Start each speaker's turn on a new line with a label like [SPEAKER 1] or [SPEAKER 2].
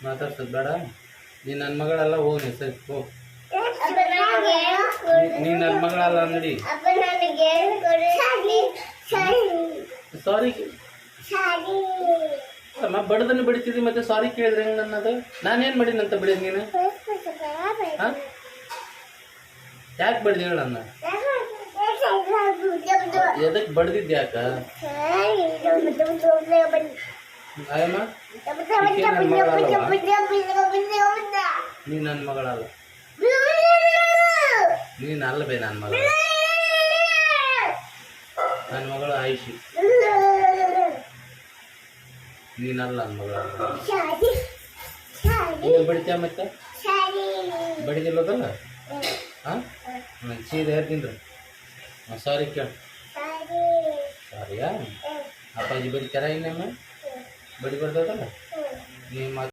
[SPEAKER 1] ಮಾತಾಡ್ಸೋದು ಬೇಡ. ನೀ ನನ್ನ ಮಗಳಲ್ಲ, ಹೋಗಿ ಸರಿ ಹೋಗಿ. ನೀ ನನ್ನ ಮಗಳಲ್ಲ ಅಂಗಡಿ. ಸಾರಿ ಅಮ್ಮ, ಬಡದನ್ನು ಬಿಡ್ತಿದ್ದಿ ಮತ್ತೆ ಸಾರಿ ಕೇಳಿದ್ರೆ ಹೆಂಗೆ? ನನ್ನದು ನಾನೇನು ಮಾಡೀನಂತ ಬಿಡಿದ್ ನೀನು? ಹಾಂ, ಯಾಕೆ ಬಡ್ದಿ ಹೇಳ ನನ್ನ? ಎದಕ್ಕೆ ಬಡ್ದಿದ್ದು ಯಾಕ? ಆಯಮ್ಮ, ನೀ ನನ್ನ ಮಗಳಲ್ಲ. ನೀನು ಅಲ್ಲ ಬೇ ನನ್ನ ಮಗಳು. ನನ್ನ ಮಗಳು ಆಯುಷಿ, ನೀನಲ್ಲ ನನ್ನ ಮಗಳು. ನೀನು ಬಡಿತೀಯ ಮತ್ತೆ? ಬಡಿದಿಲ್ಲದಲ್ಲ? ಹಾಂ, ನಾನು ಸೀದಾ ಹೇಳ್ತೀನಿ ರೀ. ಸಾರಿ ಕೇಳಿ. ಸಾರಿಯಾ? ಅಪ್ಪಾಜಿ ಬಡಿತಾರ ಇನ್ನೊಮ್ಮೆ? ಬಡಿ ಬರ್ತದಲ್ಲ ನೀವು